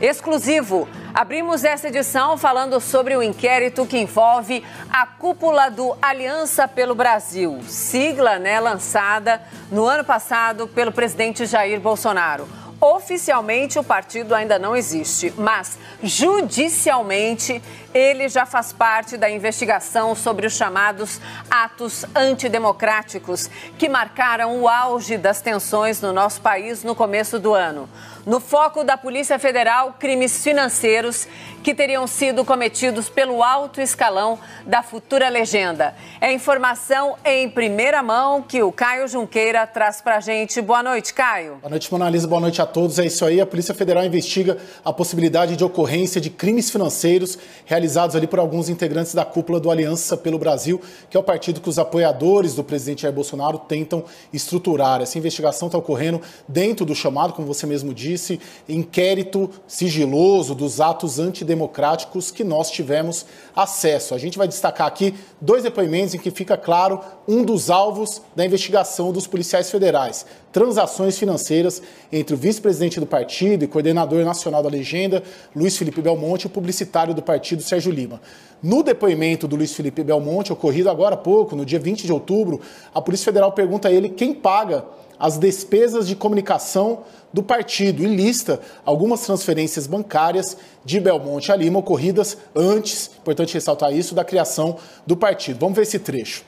Exclusivo. Abrimos essa edição falando sobre o inquérito que envolve a cúpula do Aliança pelo Brasil, sigla, lançada no ano passado pelo presidente Jair Bolsonaro. Oficialmente, o partido ainda não existe, mas judicialmente ele já faz parte da investigação sobre os chamados atos antidemocráticos que marcaram o auge das tensões no nosso país no começo do ano. No foco da Polícia Federal, crimes financeiros que teriam sido cometidos pelo alto escalão da futura legenda. É informação em primeira mão que o Caio Junqueira traz pra gente. Boa noite, Caio. Boa noite, Mona Lisa. Boa noite a todos. É isso aí. A Polícia Federal investiga a possibilidade de ocorrência de crimes financeiros realizados ali por alguns integrantes da cúpula do Aliança pelo Brasil, que é o partido que os apoiadores do presidente Jair Bolsonaro tentam estruturar. Essa investigação está ocorrendo dentro do chamado, como você mesmo disse, inquérito sigiloso dos atos antidemocráticos que nós tivemos acesso. A gente vai destacar aqui dois depoimentos em que fica claro um dos alvos da investigação dos policiais federais: transações financeiras entre o vice-presidente do partido e coordenador nacional da legenda, Luiz Felipe Belmonte, e o publicitário do partido, Sérgio Lima. No depoimento do Luiz Felipe Belmonte, ocorrido agora há pouco, no dia 20 de outubro, a Polícia Federal pergunta a ele quem paga as despesas de comunicação do partido e lista algumas transferências bancárias de Belmonte a Lima ocorridas antes, importante ressaltar isso, da criação do partido. Vamos ver esse trecho.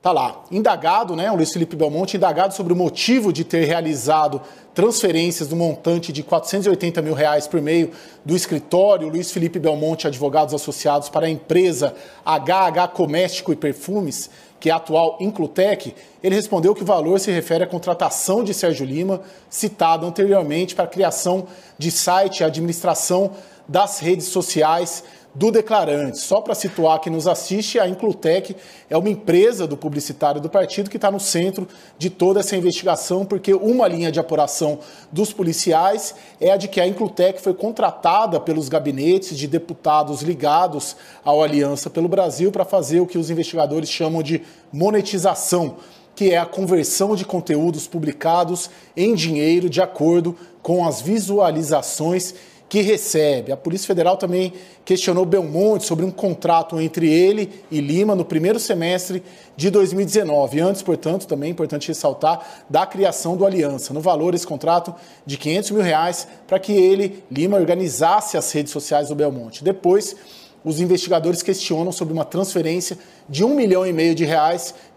Tá lá, indagado, o Luiz Felipe Belmonte, indagado sobre o motivo de ter realizado transferências do montante de R$480 mil por meio do escritório Luiz Felipe Belmonte Advogados Associados para a empresa HH Comércio e Perfumes, que é a atual Inclutec. Ele respondeu que o valor se refere à contratação de Sérgio Lima, citado anteriormente, para a criação de site e administração das redes sociais do declarante. Só para situar quem nos assiste, a Inclutec é uma empresa do publicitário do partido que está no centro de toda essa investigação, porque uma linha de apuração dos policiais é a de que a Inclutec foi contratada pelos gabinetes de deputados ligados ao Aliança pelo Brasil para fazer o que os investigadores chamam de monetização, que é a conversão de conteúdos publicados em dinheiro de acordo com as visualizações que recebe. A Polícia Federal também questionou Belmonte sobre um contrato entre ele e Lima no primeiro semestre de 2019. Antes, portanto, também é importante ressaltar, da criação do Aliança. No valor, esse contrato de R$500 mil para que ele, Lima, organizasse as redes sociais do Belmonte. Depois, os investigadores questionam sobre uma transferência de R$1,5 milhão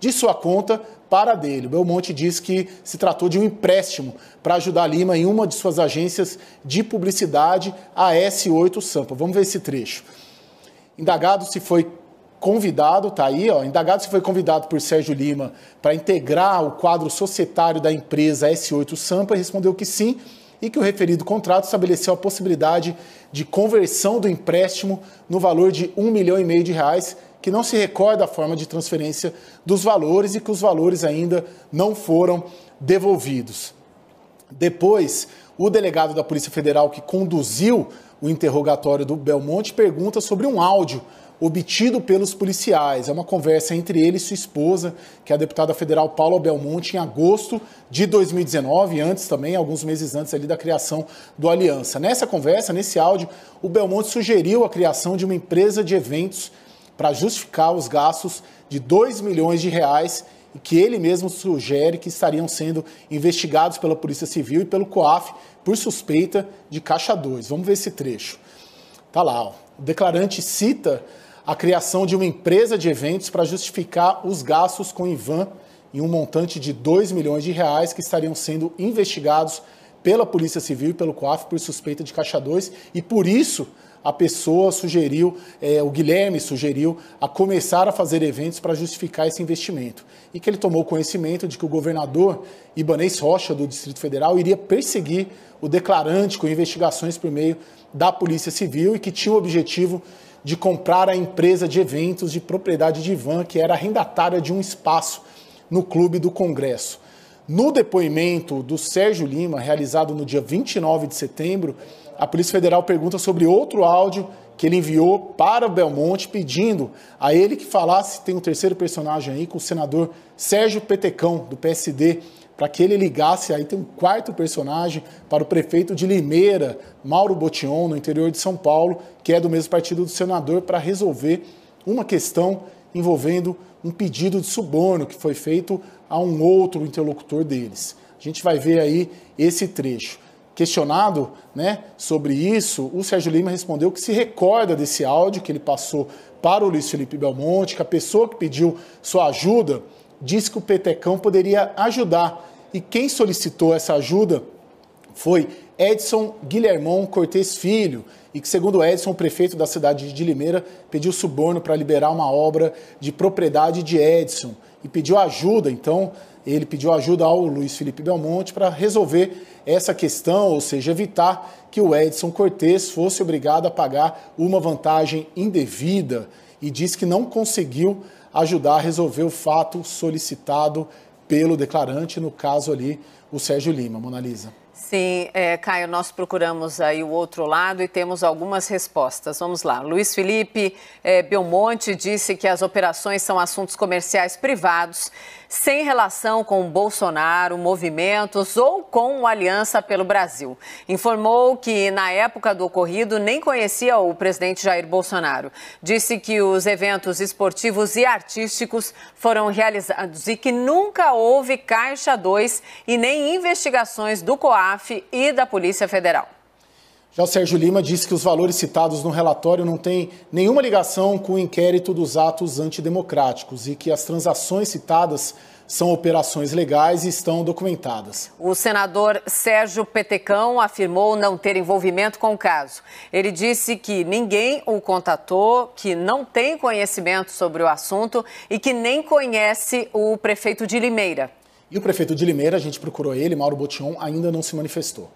de sua conta para a dele. O Belmonte diz que se tratou de um empréstimo para ajudar Lima em uma de suas agências de publicidade, a S8 Sampa. Vamos ver esse trecho. Indagado se foi convidado, tá aí, indagado se foi convidado por Sérgio Lima para integrar o quadro societário da empresa S8 Sampa, respondeu que sim, e que o referido contrato estabeleceu a possibilidade de conversão do empréstimo no valor de R$1,5 milhão, que não se recorda a forma de transferência dos valores e que os valores ainda não foram devolvidos. Depois, o delegado da Polícia Federal que conduziu o interrogatório do Belmonte pergunta sobre um áudio obtido pelos policiais. É uma conversa entre ele e sua esposa, que é a deputada federal Paula Belmonte, em agosto de 2019, antes também, alguns meses antes ali da criação do Aliança. Nessa conversa, nesse áudio, o Belmonte sugeriu a criação de uma empresa de eventos para justificar os gastos de R$2 milhões e que ele mesmo sugere que estariam sendo investigados pela Polícia Civil e pelo COAF por suspeita de Caixa 2. Vamos ver esse trecho. Tá lá, O declarante cita a criação de uma empresa de eventos para justificar os gastos com Ivan em um montante de R$2 milhões que estariam sendo investigados pela Polícia Civil e pelo COAF por suspeita de Caixa 2 e por isso a pessoa sugeriu, o Guilherme sugeriu a começar a fazer eventos para justificar esse investimento. E que ele tomou conhecimento de que o governador Ibanez Rocha, do Distrito Federal, iria perseguir o declarante com investigações por meio da Polícia Civil e que tinha o objetivo de comprar a empresa de eventos de propriedade de Ivan, que era arrendatária de um espaço no Clube do Congresso. No depoimento do Sérgio Lima, realizado no dia 29 de setembro, a Polícia Federal pergunta sobre outro áudio que ele enviou para o Belmonte, pedindo a ele que falasse, tem um terceiro personagem aí, com o senador Sérgio Petecão, do PSD, para que ele ligasse, aí tem um quarto personagem, para o prefeito de Limeira, Mauro Botion, no interior de São Paulo, que é do mesmo partido do senador, para resolver uma questão envolvendo um pedido de suborno que foi feito a um outro interlocutor deles. A gente vai ver aí esse trecho. Questionado, né, sobre isso, o Sérgio Lima respondeu que se recorda desse áudio que ele passou para o Luiz Felipe Belmonte, que a pessoa que pediu sua ajuda disse que o petecão poderia ajudar. E quem solicitou essa ajuda foi Edson Guilhermon Cortes Filho, e que, segundo Edson, o prefeito da cidade de Limeira pediu suborno para liberar uma obra de propriedade de Edson e pediu ajuda. Então, ele pediu ajuda ao Luiz Felipe Belmonte para resolver essa questão, ou seja, evitar que o Edson Cortes fosse obrigado a pagar uma vantagem indevida, e disse que não conseguiu ajudar a resolver o fato solicitado pelo declarante, no caso ali, o Sérgio Lima. Mona Lisa. Sim, Caio, nós procuramos aí o outro lado e temos algumas respostas. Vamos lá. Luiz Felipe Belmonte disse que as operações são assuntos comerciais privados, sem relação com Bolsonaro, movimentos ou com o Aliança pelo Brasil. Informou que, na época do ocorrido, nem conhecia o presidente Jair Bolsonaro. Disse que os eventos esportivos e artísticos foram realizados e que nunca houve Caixa 2 e nem investigações do COAF e da Polícia Federal. Já o Sérgio Lima disse que os valores citados no relatório não têm nenhuma ligação com o inquérito dos atos antidemocráticos e que as transações citadas são operações legais e estão documentadas. O senador Sérgio Petecão afirmou não ter envolvimento com o caso. Ele disse que ninguém o contatou, que não tem conhecimento sobre o assunto e que nem conhece o prefeito de Limeira. E o prefeito de Limeira, a gente procurou ele, Mauro Botion, ainda não se manifestou.